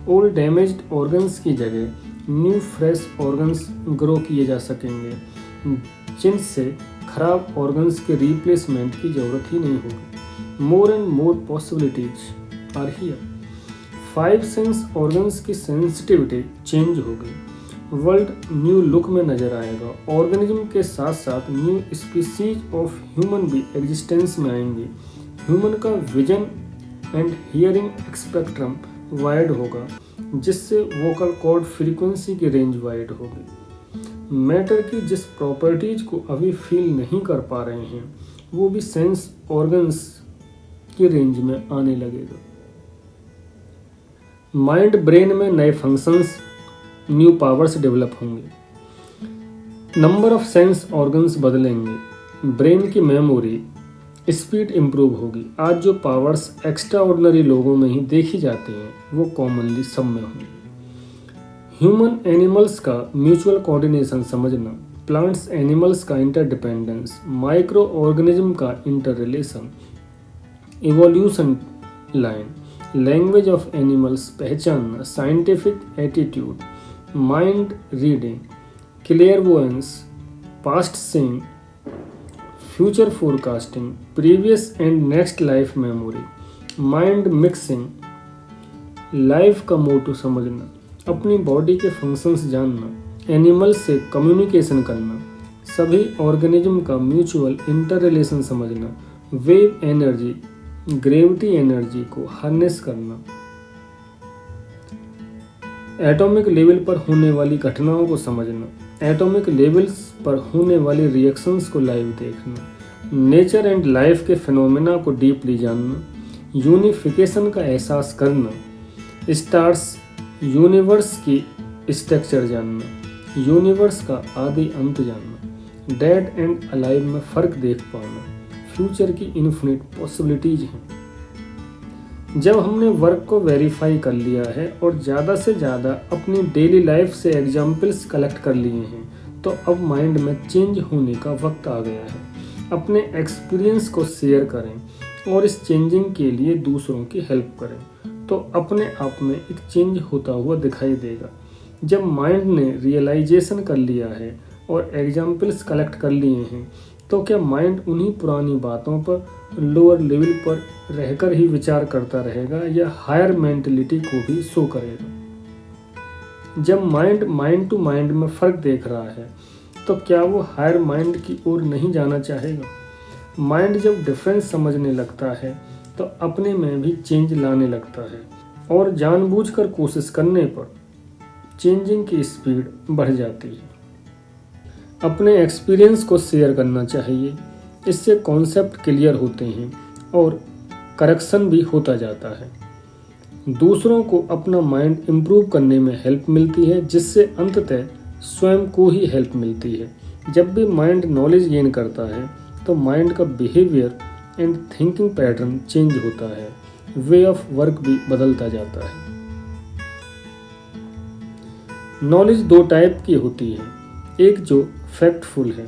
ओल्ड डैमेज्ड ऑर्गन्स की जगह न्यू फ्रेश ऑर्गन्स ग्रो किए जा सकेंगे, जिनसे खराब ऑर्गन्स के रिप्लेसमेंट की ज़रूरत ही नहीं होगी। More and more possibilities are here. 5 sense organs की सेंसिटिविटी चेंज होगी। वर्ल्ड न्यू लुक में नजर आएगा। ऑर्गेनिज्म के साथ साथ न्यू स्पीसीज ऑफ ह्यूमन भी एग्जिस्टेंस में आएंगे। ह्यूमन का vision and hearing spectrum wide होगा, जिससे वोकल कॉर्ड फ्रीक्वेंसी की रेंज वाइड होगी। मैटर की जिस प्रॉपर्टीज को अभी फील नहीं कर पा रहे हैं वो भी सेंस ऑर्गन्स की रेंज में आने लगेगा। माइंड ब्रेन में नए फंक्शंस, न्यू पावर्स डेवलप होंगे। नंबर ऑफ सेंस ऑर्गन्स बदलेंगे, ब्रेन की मेमोरी स्पीड इंप्रूव होगी। आज जो पावर्स एक्स्ट्रा ऑर्डिनरी लोगों में ही देखी जाती हैं वो कॉमनली सब में होंगी। ह्यूमन एनिमल्स का म्यूचुअल कोऑर्डिनेशन समझना, प्लांट्स एनिमल्स का इंटरडिपेंडेंस, माइक्रो ऑर्गेनिज्म का interrelation, evolution line, language of animals पहचानना, scientific attitude, mind reading, clairvoyance, past seeing, future forecasting, previous and next life memory, mind mixing, life का motto समझना, अपनी body के functions जानना, animals से communication करना, सभी ऑर्गेनिज्म का म्यूचुअल इंटर रिलेशन समझना, वेव एनर्जी, ग्रेविटी एनर्जी को हार्नेस करना, एटॉमिक लेवल पर होने वाली घटनाओं को समझना, एटॉमिक लेवल्स पर होने वाली रिएक्शंस को लाइव देखना, नेचर एंड लाइफ के फिनोमेना को डीपली जानना, यूनिफिकेशन का एहसास करना, स्टार्स यूनिवर्स की स्ट्रक्चर जानना, यूनिवर्स का आदि अंत जानना, डेड एंड अलाइव में फ़र्क देख पाना, फ्यूचर की इन्फिनिट पॉसिबिलिटीज हैं। जब हमने वर्क को वेरीफाई कर लिया है और ज़्यादा से ज़्यादा अपनी डेली लाइफ से एग्जाम्पल्स कलेक्ट कर लिए हैं तो अब माइंड में चेंज होने का वक्त आ गया है। अपने एक्सपीरियंस को शेयर करें और इस चेंजिंग के लिए दूसरों की हेल्प करें तो अपने आप में एक चेंज होता हुआ दिखाई देगा। जब माइंड ने रियलाइजेशन कर लिया है और एग्जाम्पल्स कलेक्ट कर लिए हैं तो क्या माइंड उन्हीं पुरानी बातों पर लोअर लेवल पर रहकर ही विचार करता रहेगा या हायर मेंटलिटी को भी शो करेगा? जब माइंड माइंड टू माइंड में फ़र्क देख रहा है तो क्या वो हायर माइंड की ओर नहीं जाना चाहेगा? माइंड जब डिफरेंस समझने लगता है तो अपने में भी चेंज लाने लगता है और जानबूझकर कोशिश करने पर चेंजिंग की स्पीड बढ़ जाती है। अपने एक्सपीरियंस को शेयर करना चाहिए, इससे कॉन्सेप्ट क्लियर होते हैं और करेक्शन भी होता जाता है। दूसरों को अपना माइंड इम्प्रूव करने में हेल्प मिलती है जिससे अंततः स्वयं को ही हेल्प मिलती है। जब भी माइंड नॉलेज गेन करता है तो माइंड का behaviour and thinking pattern change होता है, वे ऑफ वर्क भी बदलता जाता है। नॉलेज दो टाइप की होती है, एक जो फैक्टफुल है,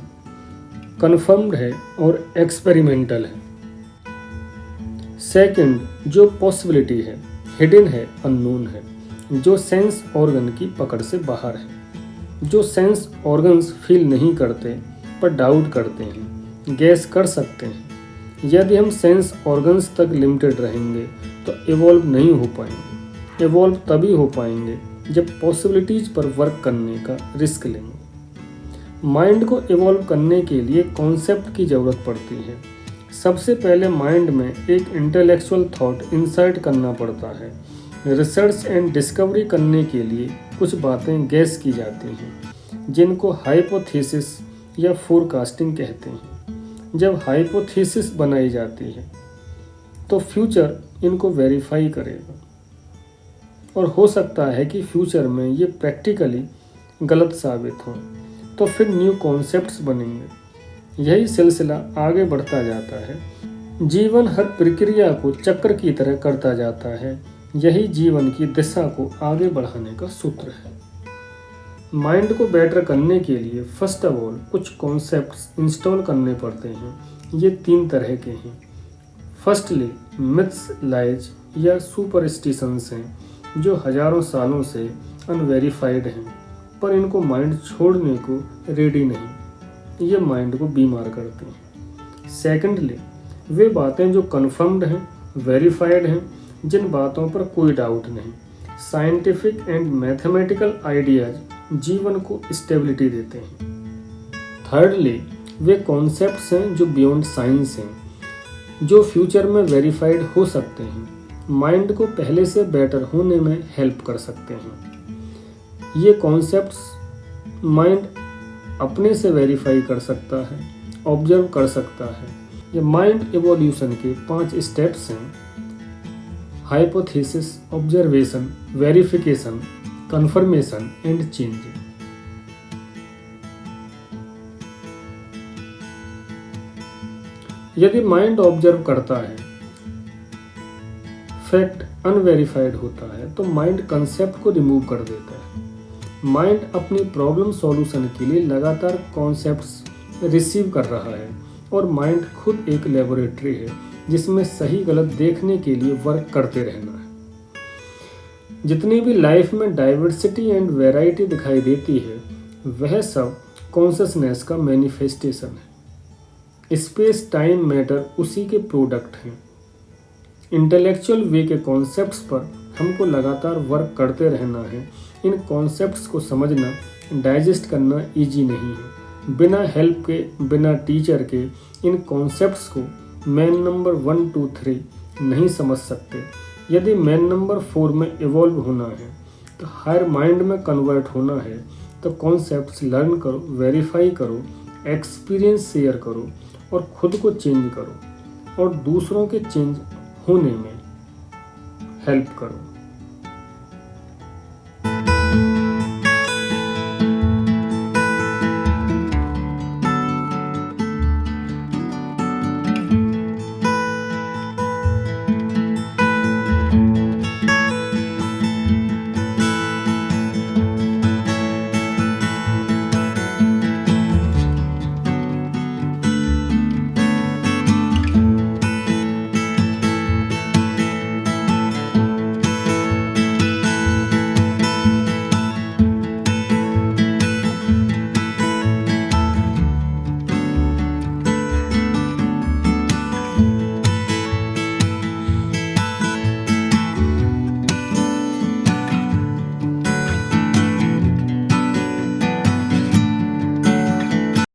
कन्फर्म्ड है और एक्सपेरिमेंटल है। सेकंड जो पॉसिबिलिटी है, हिडन है, अननोन है, जो सेंस ऑर्गन की पकड़ से बाहर है। जो सेंस ऑर्गन्स फील नहीं करते पर डाउट करते हैं, गैस कर सकते हैं। यदि हम सेंस ऑर्गन्स तक लिमिटेड रहेंगे तो इवॉल्व नहीं हो पाएंगे। इवॉल्व तभी हो पाएंगे जब पॉसिबिलिटीज पर वर्क करने का रिस्क लेंगे। माइंड को इवॉल्व करने के लिए कॉन्सेप्ट की ज़रूरत पड़ती है। सबसे पहले माइंड में एक इंटेलेक्चुअल थॉट इंसर्ट करना पड़ता है। रिसर्च एंड डिस्कवरी करने के लिए कुछ बातें गैस की जाती हैं जिनको हाइपोथेसिस या फोरकास्टिंग कहते हैं। जब हाइपोथेसिस बनाई जाती है तो फ्यूचर इनको वेरीफाई करेगा और हो सकता है कि फ्यूचर में ये प्रैक्टिकली गलत साबित हो तो फिर न्यू कॉन्सेप्ट्स बनेंगे। यही सिलसिला आगे बढ़ता जाता है। जीवन हर प्रक्रिया को चक्र की तरह करता जाता है। यही जीवन की दिशा को आगे बढ़ाने का सूत्र है। माइंड को बेटर करने के लिए फर्स्ट ऑफ ऑल कुछ कॉन्सेप्ट्स इंस्टॉल करने पड़ते हैं। ये 3 तरह के हैं। फर्स्टली मिथ्स, लाइज या सुपरस्टिशंस हैं जो हजारों सालों से अनवेरीफाइड हैं पर इनको माइंड छोड़ने को रेडी नहीं। ये माइंड को बीमार करते हैं। सेकेंडली वे बातें जो कन्फर्म्ड हैं, वेरीफाइड हैं, जिन बातों पर कोई डाउट नहीं। साइंटिफिक एंड मैथमेटिकल आइडियाज जीवन को स्टेबिलिटी देते हैं। थर्डली वे कॉन्सेप्ट्स हैं जो बियॉन्ड साइंस हैं, जो फ्यूचर में वेरीफाइड हो सकते हैं, माइंड को पहले से बेटर होने में हेल्प कर सकते हैं। ये कॉन्सेप्ट्स माइंड अपने से वेरीफाई कर सकता है, ऑब्जर्व कर सकता है। ये माइंड एवोल्यूशन के 5 स्टेप्स हैं: hypothesis, observation, verification, confirmation and change. यदि माइंड ऑब्जर्व करता है, फैक्ट अनवेरिफाइड होता है, तो माइंड कंसेप्ट को रिमूव कर देता है। माइंड अपनी प्रॉब्लम सॉल्यूशन के लिए लगातार कॉन्सेप्ट्स रिसीव कर रहा है और माइंड खुद एक लेबोरेटरी है जिसमें सही गलत देखने के लिए वर्क करते रहना है। जितनी भी लाइफ में डाइवर्सिटी एंड वैरायटी दिखाई देती है, वह सब कॉन्शसनेस का मैनिफेस्टेशन है। स्पेस, टाइम, मैटर उसी के प्रोडक्ट हैं। इंटेलेक्चुअल वे के कॉन्सेप्ट्स पर हमको लगातार वर्क करते रहना है। इन कॉन्सेप्ट्स को समझना, डाइजेस्ट करना इजी नहीं है। बिना हेल्प के, बिना टीचर के इन कॉन्सेप्ट्स को मैन नंबर 1, 2, 3 नहीं समझ सकते। यदि मैन नंबर 4 में इवॉल्व होना है, तो हायर माइंड में कन्वर्ट होना है, तो कॉन्सेप्ट्स लर्न करो, वेरीफाई करो, एक्सपीरियंस शेयर करो और खुद को चेंज करो और दूसरों के चेंज होने में हेल्प करो।